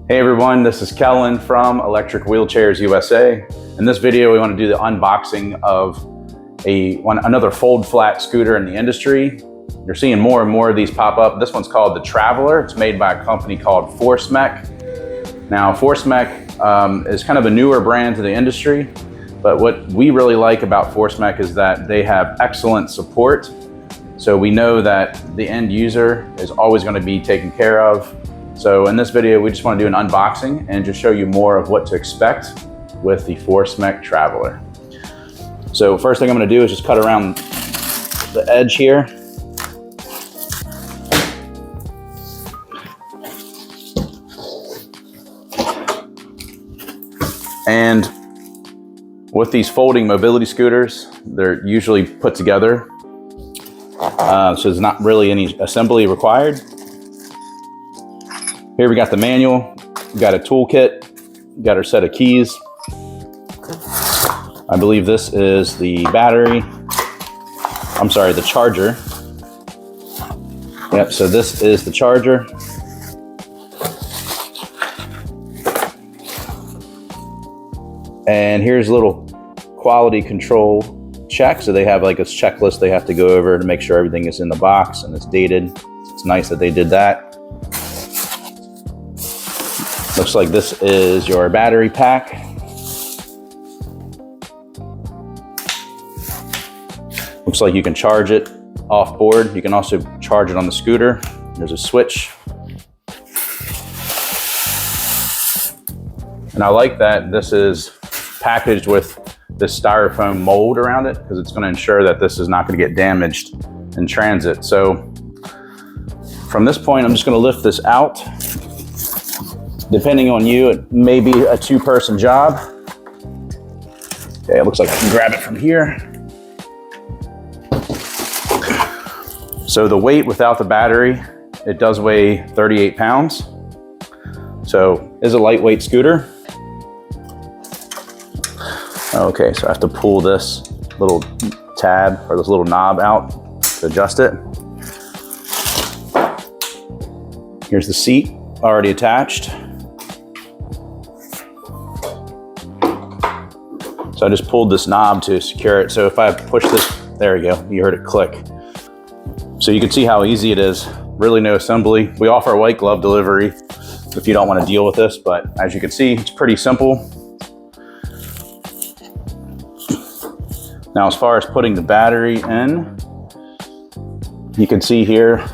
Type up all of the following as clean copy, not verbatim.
Hey everyone, this is Kellen from Electric Wheelchairs USA. In this video, we want to do the unboxing of another fold flat scooter in the industry. You're seeing more and more of these pop up. This one's called the Traveler. It's made by a company called Forcemech. Now, Forcemech is kind of a newer brand to the industry, but what we really like about Forcemech is that they have excellent support. So we know that the end user is always going to be taken care of. So in this video, we just want to do an unboxing and just show you more of what to expect with the Forcemech Traveler. So first thing I'm going to do is just cut around the edge here. And with these folding mobility scooters, they're usually put together. So there's not really any assembly required. Here we got the manual, we got a toolkit, got our set of keys. I believe this is the battery. I'm sorry, the charger. Yep, so this is the charger. And here's a little quality control check. So they have like a checklist they have to go over to make sure everything is in the box and it's dated. It's nice that they did that. Looks like this is your battery pack. Looks like you can charge it off board. You can also charge it on the scooter. There's a switch. And I like that this is packaged with this styrofoam mold around it because it's going to ensure that this is not going to get damaged in transit. So from this point, I'm just going to lift this out. Depending on you, it may be a two-person job. Okay, it looks like I can grab it from here. So the weight without the battery, it does weigh 38 pounds. So it's a lightweight scooter. Okay, so I have to pull this little tab or this little knob out to adjust it. Here's the seat already attached. So I just pulled this knob to secure it. So if I push this, there we go, you heard it click. So you can see how easy it is. Really no assembly. We offer a white glove delivery if you don't want to deal with this, but as you can see, it's pretty simple. Now, as far as putting the battery in, you can see here,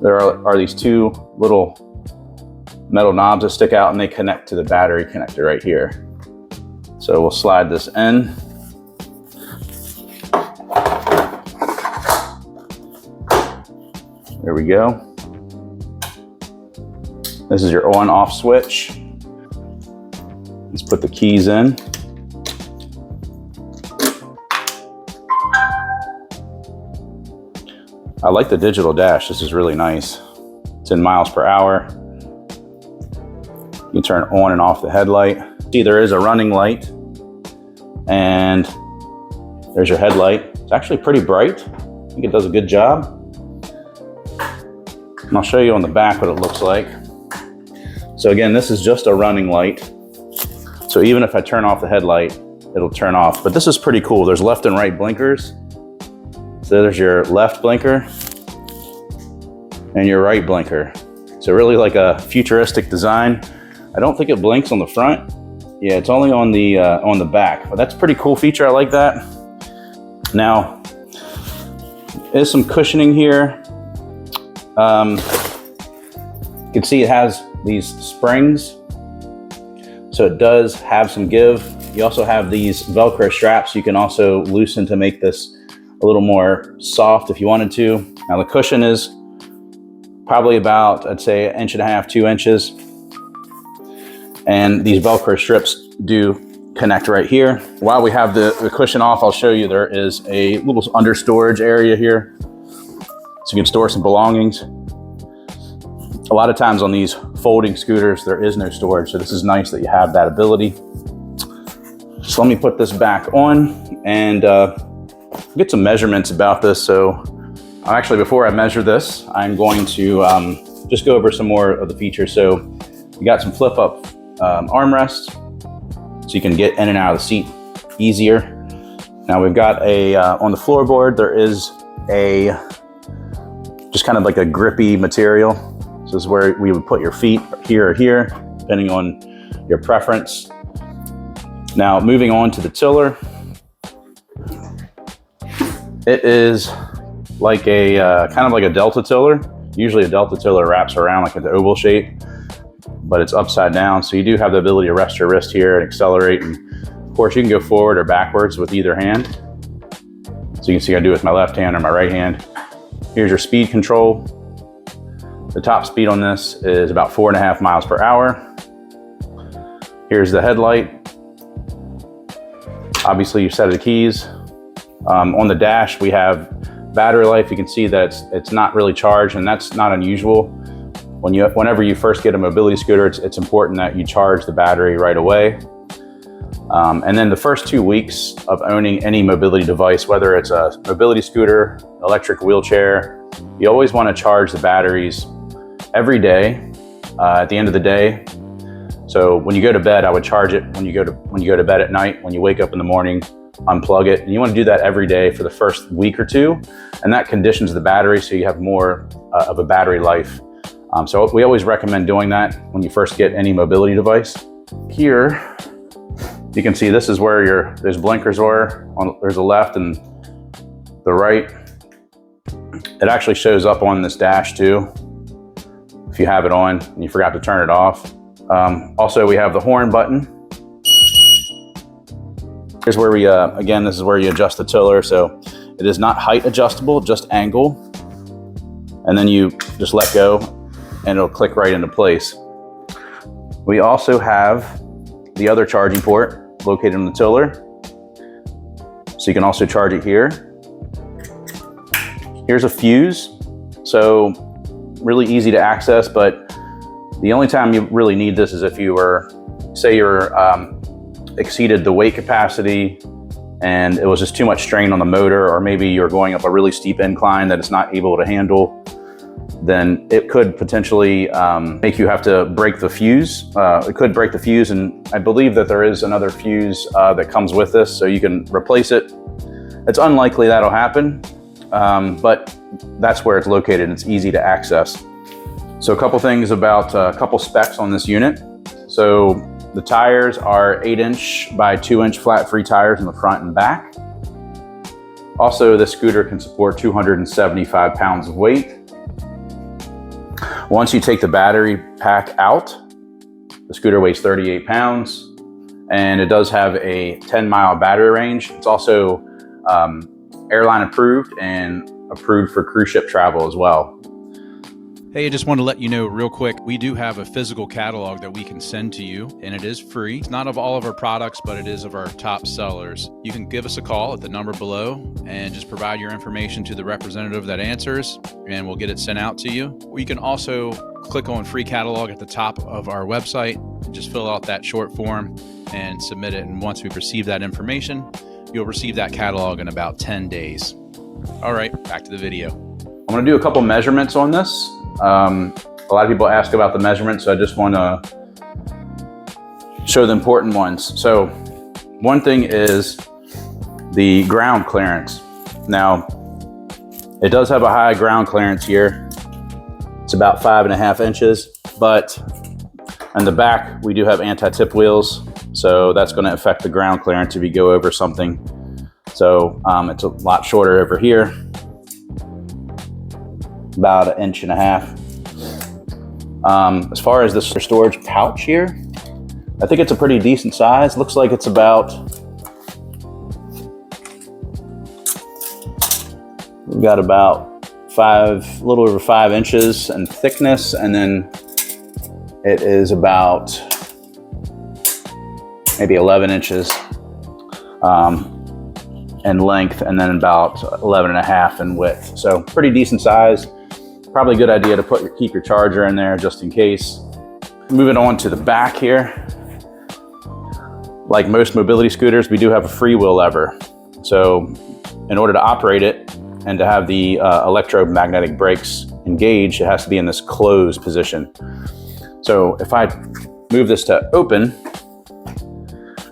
there are these two little metal knobs that stick out and they connect to the battery connector right here. So we'll slide this in. There we go. This is your on-off switch. Let's put the keys in. I like the digital dash. This is really nice. It's in miles per hour. You can turn on and off the headlight. See, there is a running light. And there's your headlight. It's actually pretty bright. I think it does a good job. And I'll show you on the back what it looks like. So again, this is just a running light. So even if I turn off the headlight, it'll turn off. But this is pretty cool. There's left and right blinkers. So there's your left blinker and your right blinker. So really like a futuristic design. I don't think it blinks on the front. Yeah, it's only on the back, but that's a pretty cool feature. I like that. Now, there's some cushioning here. You can see it has these springs, so it does have some give. You also have these Velcro straps you can also loosen to make this a little more soft if you wanted to. Now the cushion is probably about, I'd say, 1.5 inches, 2 inches. And these Velcro strips do connect right here. While we have the cushion off, I'll show you there is a little under storage area here. So you can store some belongings. A lot of times on these folding scooters, there is no storage. So this is nice that you have that ability. So let me put this back on and get some measurements about this. So actually, before I measure this, I'm going to just go over some more of the features. So you got some flip up armrests, so you can get in and out of the seat easier. Now we've got on the floorboard, there is just kind of like a grippy material. So this is where we would put your feet, here or here, depending on your preference. Now moving on to the tiller, it is like a kind of like a delta tiller. Usually a delta tiller wraps around like an oval shape, but it's upside down. So you do have the ability to rest your wrist here and accelerate. And of course you can go forward or backwards with either hand. So you can see I do it with my left hand or my right hand. Here's your speed control. The top speed on this is about 4.5 miles per hour. Here's the headlight. Obviously your set of the keys. On the dash, we have battery life. You can see that it's not really charged, and that's not unusual. Whenever you first get a mobility scooter, it's important that you charge the battery right away. And then the first 2 weeks of owning any mobility device, whether it's a mobility scooter, electric wheelchair, you always want to charge the batteries every day at the end of the day. So when you go to bed, I would charge it when you go to bed at night. When you wake up in the morning, unplug it. And you want to do that every day for the first week or two, and that conditions the battery so you have more of a battery life. So we always recommend doing that when you first get any mobility device. Here, you can see this is where those blinkers are. There's the left and the right. It actually shows up on this dash too, if you have it on and you forgot to turn it off. Also, we have the horn button. Here's where we, again, this is where you adjust the tiller. So it is not height adjustable, just angle. And then you just let go and it'll click right into place. We also have the other charging port located in the tiller. So you can also charge it here. Here's a fuse. So really easy to access, but the only time you really need this is if you were, say you're exceeded the weight capacity and it was just too much strain on the motor, or maybe you're going up a really steep incline that it's not able to handle, then it could potentially make you have to break the fuse. It could break the fuse, and I believe that there is another fuse that comes with this, so you can replace it. It's unlikely that'll happen, but that's where it's located and it's easy to access. So a couple things about a couple specs on this unit. So the tires are 8-inch by 2-inch flat free tires in the front and back. Also, this scooter can support 275 pounds of weight. Once you take the battery pack out, the scooter weighs 38 pounds and it does have a 10-mile battery range. It's also airline approved and approved for cruise ship travel as well. Hey, I just want to let you know real quick, we do have a physical catalog that we can send to you, and it is free. It's not of all of our products, but it is of our top sellers. You can give us a call at the number below and just provide your information to the representative that answers, and we'll get it sent out to you. Or you can also click on free catalog at the top of our website and just fill out that short form and submit it. And once we receive that information, you'll receive that catalog in about 10 days. All right, back to the video. I'm going to do a couple measurements on this. A lot of people ask about the measurements, so I just want to show the important ones. So one thing is the ground clearance. Now, it does have a high ground clearance here. It's about 5.5 inches, but on the back, we do have anti-tip wheels. So that's going to affect the ground clearance if you go over something. So it's a lot shorter over here. About 1.5 inches. As far as the storage pouch here, I think it's a pretty decent size. Looks like it's about, we've got about a little over 5 inches in thickness, and then it is about maybe 11 inches in length, and then about 11.5 in width. So pretty decent size. Probably a good idea to keep your charger in there just in case. Moving on to the back here. Like most mobility scooters, we do have a freewheel lever. So in order to operate it and to have the electromagnetic brakes engaged, it has to be in this closed position. So if I move this to open,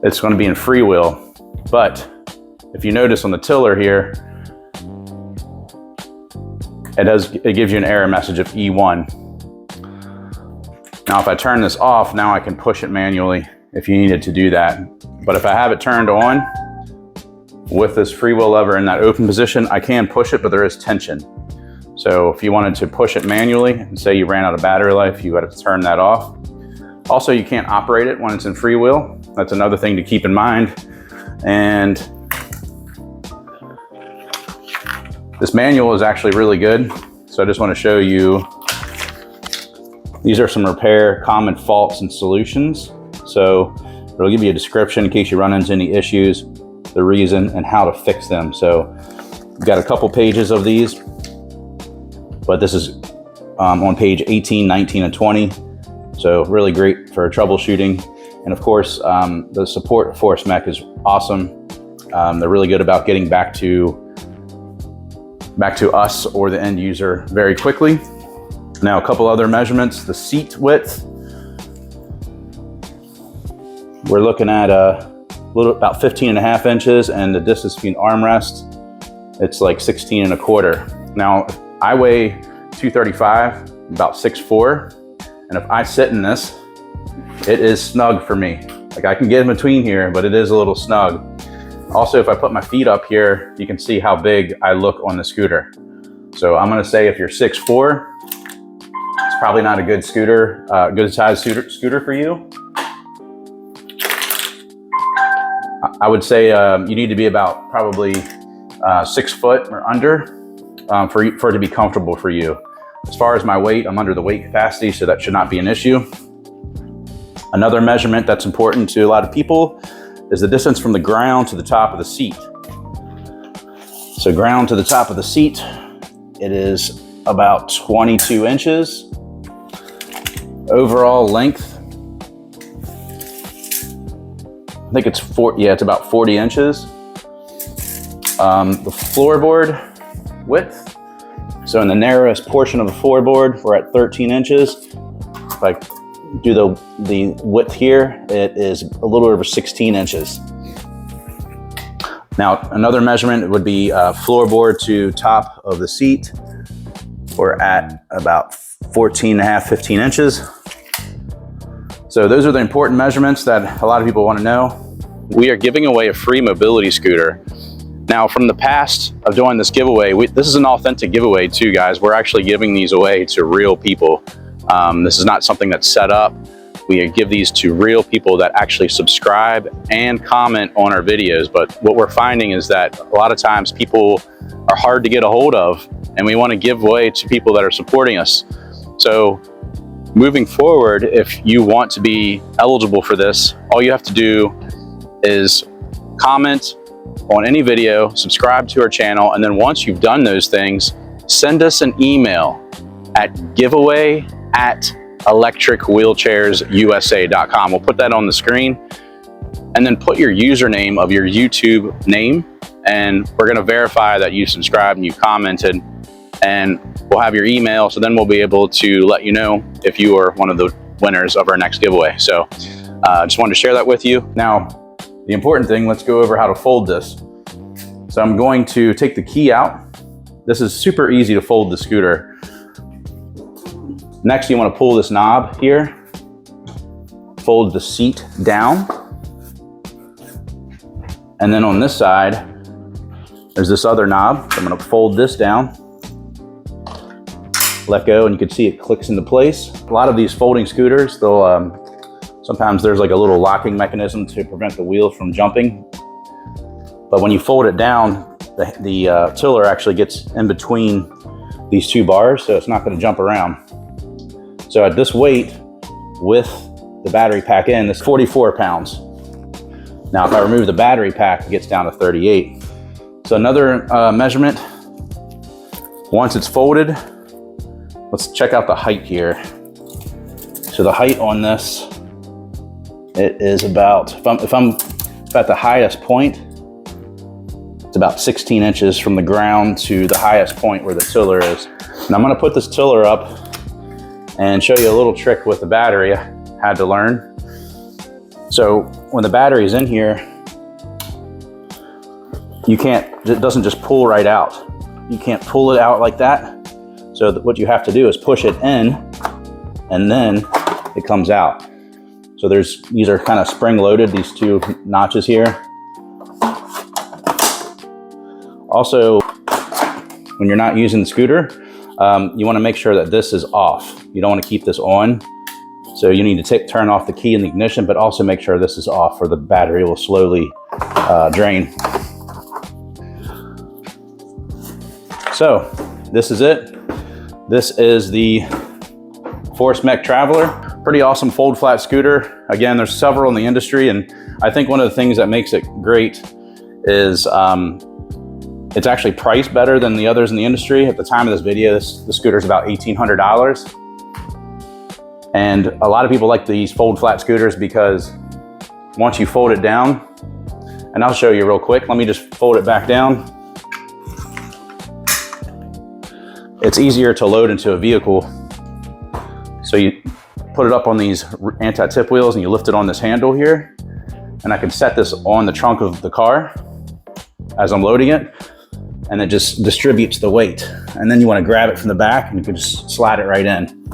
it's going to be in freewheel. But if you notice on the tiller here, it gives you an error message of E1. Now if I turn this off, now I can push it manually if you needed to do that. But if I have it turned on with this freewheel lever in that open position, I can push it, but there is tension. So if you wanted to push it manually and say you ran out of battery life, you had to turn that off. Also, you can't operate it when it's in freewheel. That's another thing to keep in mind. And this manual is actually really good. So I just want to show you, these are some repair common faults and solutions. So it'll give you a description in case you run into any issues, the reason, and how to fix them. So we've got a couple pages of these, but this is on page 18, 19, and 20. So really great for troubleshooting. And of course, the support of Forcemech is awesome. They're really good about getting back to us or the end user very quickly. Now, a couple other measurements. The seat width, we're looking at about 15.5 inches, and the distance between armrests, it's like 16.25. Now, I weigh 235, about 6'4", and if I sit in this, it is snug for me. Like, I can get in between here, but it is a little snug. Also, if I put my feet up here, you can see how big I look on the scooter. So I'm gonna say if you're 6'4", it's probably not a good scooter, good size scooter for you. I would say you need to be about probably 6 foot or under for it to be comfortable for you. As far as my weight, I'm under the weight capacity, so that should not be an issue. Another measurement that's important to a lot of people is the distance from the ground to the top of the seat. So ground to the top of the seat, it is about 22 inches. Overall length, I think it's it's about 40 inches. The floorboard width, so in the narrowest portion of the floorboard, we're at 13 inches. If I do the width here, it is a little over 16 inches. Now, another measurement would be floorboard to top of the seat. We're at about 14.5, 15 inches. So those are the important measurements that a lot of people want to know. We are giving away a free mobility scooter. Now, from the past of doing this giveaway, this is an authentic giveaway too, guys. We're actually giving these away to real people. This is not something that's set up. We give these to real people that actually subscribe and comment on our videos. But what we're finding is that a lot of times people are hard to get a hold of, and we want to give away to people that are supporting us. So moving forward, if you want to be eligible for this, all you have to do is comment on any video, subscribe to our channel, and then once you've done those things, send us an email at giveaway@electricwheelchairsusa.com. We'll put that on the screen, and then put your username of your YouTube name, and we're gonna verify that you subscribed and you commented, and we'll have your email, so then we'll be able to let you know if you are one of the winners of our next giveaway. So just wanted to share that with you. Now, the important thing, let's go over how to fold this. So I'm going to take the key out. This is super easy to fold the scooter. Next, you want to pull this knob here, fold the seat down. And then on this side, there's this other knob. So I'm going to fold this down, let go, and you can see it clicks into place. A lot of these folding scooters, they'll sometimes there's like a little locking mechanism to prevent the wheel from jumping. But when you fold it down, the tiller actually gets in between these two bars, so it's not going to jump around. So at this weight, with the battery pack in, it's 44 pounds. Now, if I remove the battery pack, it gets down to 38. So another measurement, once it's folded, let's check out the height here. So the height on this, it is about, if I'm at the highest point, it's about 16 inches from the ground to the highest point where the tiller is. Now I'm gonna put this tiller up and show you a little trick with the battery I had to learn. So when the battery is in here, it doesn't just pull right out. You can't pull it out like that. So what you have to do is push it in and then it comes out. So these are kind of spring loaded, these two notches here. Also, when you're not using the scooter, you want to make sure that this is off. You don't want to keep this on. So you need to turn off the key in the ignition, but also make sure this is off or the battery will slowly drain. So this is it. This is the Forcemech Traveler. Pretty awesome fold flat scooter. Again, there's several in the industry, and I think one of the things that makes it great is it's actually priced better than the others in the industry. At the time of this video, the scooter is about $1,800. And a lot of people like these fold flat scooters because once you fold it down, and I'll show you real quick, let me just fold it back down. It's easier to load into a vehicle. So you put it up on these anti-tip wheels and you lift it on this handle here. And I can set this on the trunk of the car as I'm loading it. And it just distributes the weight. And then you want to grab it from the back and you can just slide it right in.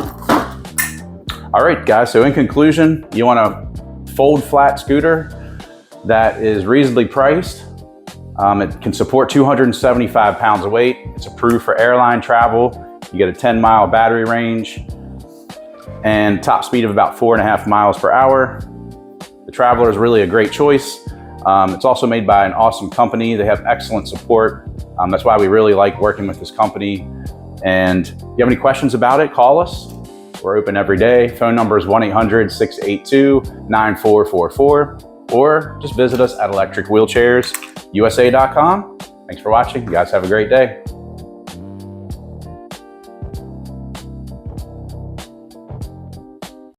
All right, guys, so in conclusion, you want a fold flat scooter that is reasonably priced. It can support 275 pounds of weight. It's approved for airline travel. You get a 10-mile battery range and top speed of about 4.5 miles per hour. The Traveler is really a great choice. It's also made by an awesome company. They have excellent support. That's why we really like working with this company. And if you have any questions about it, call us. We're open every day. Phone number is 1-800-682-9444, or just visit us at electricwheelchairsusa.com. Thanks for watching. You guys have a great day.